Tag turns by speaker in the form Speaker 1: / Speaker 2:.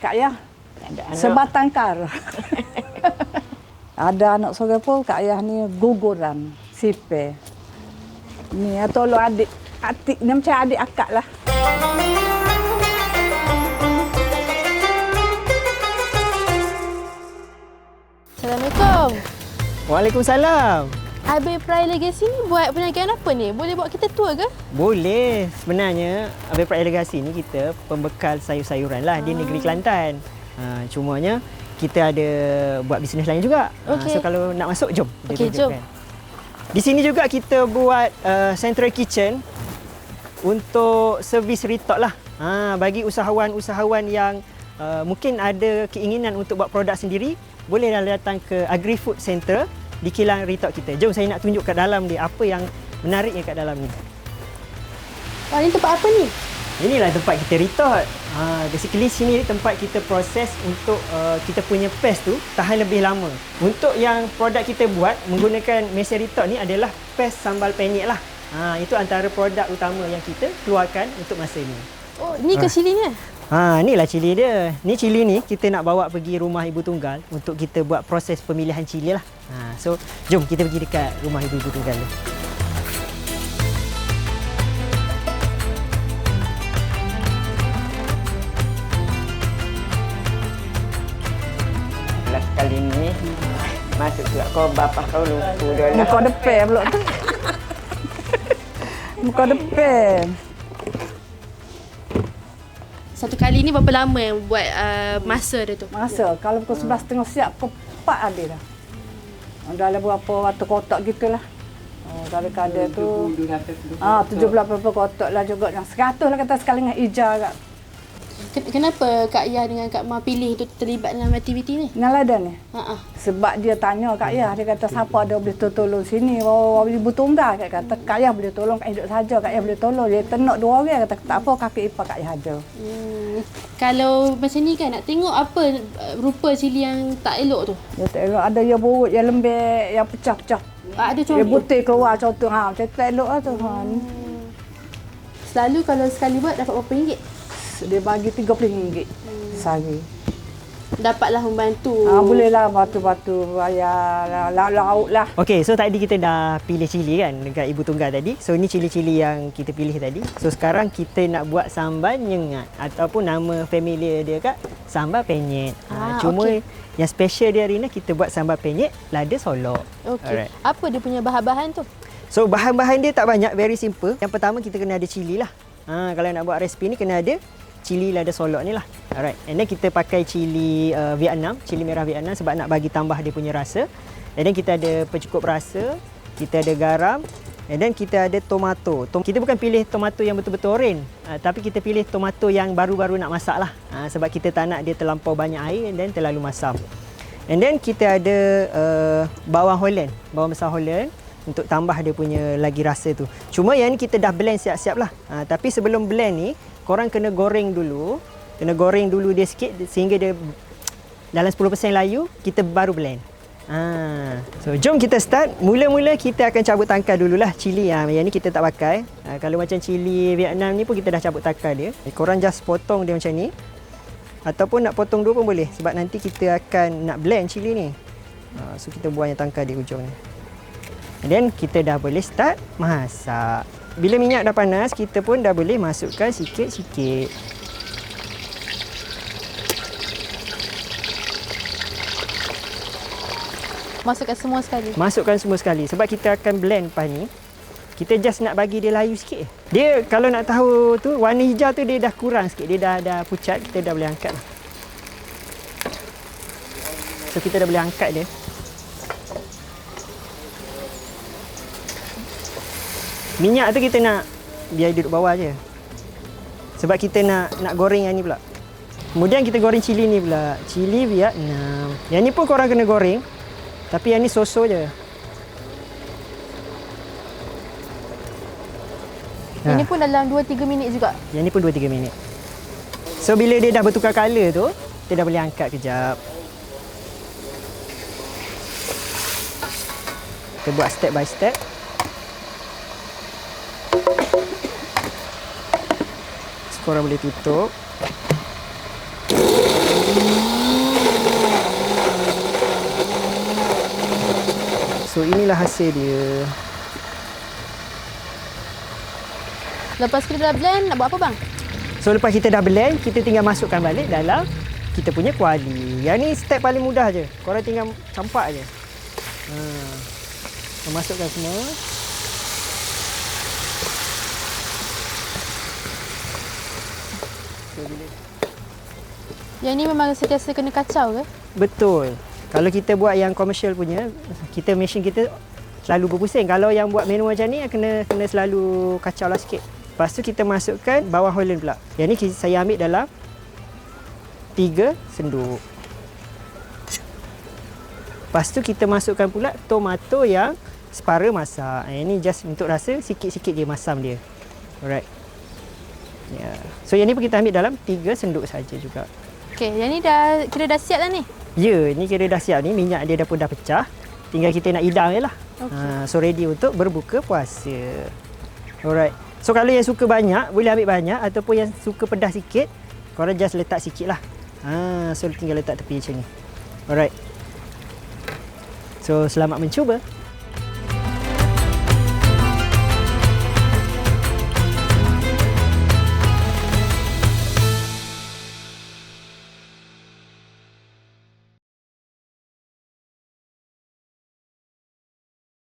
Speaker 1: Kak Yah.
Speaker 2: Ada anak.
Speaker 1: Sebatang kara. Ada anak seorang pun Kak Yah ni guguran, sipir. Ni tolong adik ni macam adik akak lah.
Speaker 3: Assalamualaikum.
Speaker 4: Waalaikumsalam.
Speaker 3: Abe Pride Legacy ni buat perniagaan apa ni? Boleh bawa kita tour ke?
Speaker 4: Boleh. Sebenarnya Abe Pride Legacy ni kita pembekal sayur-sayuran lah di negeri Kelantan. Cumanya kita ada buat bisnes lain juga.
Speaker 3: Okey.
Speaker 4: So kalau nak masuk, jom.
Speaker 3: Okey, jom.
Speaker 4: Di sini juga kita buat central kitchen untuk servis retok lah. Bagi usahawan-usahawan yang mungkin ada keinginan untuk buat produk sendiri, bolehlah datang ke Agri-Food Center di kilang retok kita. Jom saya nak tunjuk kat dalam dia apa yang menariknya kat dalam ni.
Speaker 3: Wah, ni tempat apa ni?
Speaker 4: Inilah tempat kita retot. Basically sini tempat kita proses untuk kita punya paste tu tahan lebih lama. Untuk yang produk kita buat menggunakan mesin retot ni adalah paste sambal penyet lah. Itu antara produk utama yang kita keluarkan untuk masa ni.
Speaker 3: Oh, ni ke cilinya?
Speaker 4: Inilah cili dia. Ni cili ni kita nak bawa pergi rumah ibu tunggal untuk kita buat proses pemilihan cili lah. So jom kita pergi dekat rumah ibu tunggal ni.
Speaker 2: Kali ni masuk ke kau bapa kau lupa dah lah.
Speaker 1: Muka depan pula tu. Muka depan.
Speaker 3: Satu kali ni berapa lama yang buat masa dia tu?
Speaker 1: Masa kalau pukul 11.30 siap pukul 4 ada dah. Dalam berapa ratus kotak gitulah. Kadang-kadang tu 70-80 kotak lah juga. Yang 100 lah kata sekali dengan ija kat.
Speaker 3: Kenapa Kak Yah dengan Kak Ma pilih tu terlibat dalam aktiviti ni?
Speaker 1: Dengan ladan ni.
Speaker 3: Sebab
Speaker 1: Sebab dia tanya Kak Yah, dia kata siapa ada boleh tolong sini. Ibu tunggal kata Kak Yah boleh tolong, Kak hidup saja Kak Yah boleh tolong. Dia tenok 2 orang kata tak apa kakak ipar Kak Yah ada.
Speaker 3: Kalau macam ni kan nak tengok apa rupa cili yang tak elok tu.
Speaker 1: Dia tak elok ada yang buruk, yang lembek, yang pecah-pecah.
Speaker 3: Ada
Speaker 1: Dia
Speaker 3: contoh.
Speaker 1: putih keluar contoh macam tu tak elok lah tu.
Speaker 3: Selalu kalau sekali buat dapat berapa ringgit?
Speaker 1: Dia bagi RM30 sehari.
Speaker 3: Dapatlah membantu.
Speaker 1: Bolehlah batu-batu bayar lauk lah.
Speaker 4: Okey, so tadi kita dah pilih cili kan dekat ibu tunggal tadi. So ni cili-cili yang kita pilih tadi. So sekarang kita nak buat sambal nyengat ataupun nama familiar dia kat sambal penyet. Cuma yang special dia hari ni kita buat sambal penyet lada solok.
Speaker 3: Okey. Apa dia punya bahan-bahan tu?
Speaker 4: So bahan-bahan dia tak banyak, very simple. Yang pertama kita kena ada cili lah. Kalau nak buat resipi ni kena ada cili lada solok ni lah. Alright. And then kita pakai cili Vietnam, cili merah Vietnam sebab nak bagi tambah dia punya rasa. And then kita ada pencukup rasa, kita ada garam, and then kita ada tomato. Kita bukan pilih tomato yang betul-betul oren, tapi kita pilih tomato yang baru-baru nak masak lah. Sebab kita tak nak dia terlampau banyak air and then terlalu masam. And then kita ada bawang Holland, bawang besar Holland untuk tambah dia punya lagi rasa tu. Cuma yang ni kita dah blend siap-siap lah. Tapi sebelum blend ni, korang kena goreng dulu. Kena goreng dulu dia sikit sehingga dia dalam 10% layu, kita baru blend. So jom kita start. Mula-mula kita akan cabut tangkai dululah cili. Yang ni kita tak pakai. Kalau macam cili Vietnam ni pun kita dah cabut tangkai dia. Korang just potong dia macam ni. Ataupun nak potong dua pun boleh. Sebab nanti kita akan nak blend cili ni. So kita buang yang tangkai di ujung ni. And then kita dah boleh start masak. Bila minyak dah panas, kita pun dah boleh masukkan sikit-sikit.
Speaker 3: Masukkan semua sekali.
Speaker 4: Masukkan semua sekali. Sebab kita akan blend lepas ni. Kita just nak bagi dia layu sikit. Dia kalau nak tahu tu, warna hijau tu dia dah kurang sikit. Dia dah pucat, kita dah boleh angkat lah. So kita dah boleh angkat dia. Minyak tu kita nak biar duduk bawah je. Sebab kita nak goreng yang ni pula. Kemudian kita goreng cili ni pula. Cili Vietnam. Yang ni pun korang kena goreng. Tapi yang ni so-so je.
Speaker 3: Ini pun dalam 2-3 minit juga.
Speaker 4: Yang ni pun 2-3 minit. So bila dia dah bertukar color tu, kita dah boleh angkat kejap. Kita buat step by step. Korang boleh tutup. So inilah hasil dia.
Speaker 3: Lepas kita dah blend, nak buat apa bang?
Speaker 4: So lepas kita dah blend, kita tinggal masukkan balik dalam kita punya kuali. Yang ni step paling mudah je. Korang tinggal campak je. Masukkan semua.
Speaker 3: Yang ni memang sentiasa kena kacau ke?
Speaker 4: Betul. Kalau kita buat yang komersial punya, kita mesin kita selalu berpusing. Kalau yang buat manual macam ni, kena selalu kacau lah sikit. Lepas tu kita masukkan bawang Holland pula. Yang ni saya ambil dalam 3 senduk. Lepas tu kita masukkan pula tomato yang separa masak. Yang ni just untuk rasa sikit-sikit je masam dia. Alright. Yeah. So yang ni pun kita ambil dalam 3 senduk saja juga.
Speaker 3: Okey, yang ni kira dah siap dah ni?
Speaker 4: Ya, ni kira dah siap ni. Minyak dia dah pecah. Tinggal kita nak hidang je lah. Okay. So ready untuk berbuka puasa. Alright. So kalau yang suka banyak, boleh ambil banyak. Ataupun yang suka pedas sikit, korang just letak sikit lah. So tinggal letak tepi macam ni. Alright. So selamat mencuba.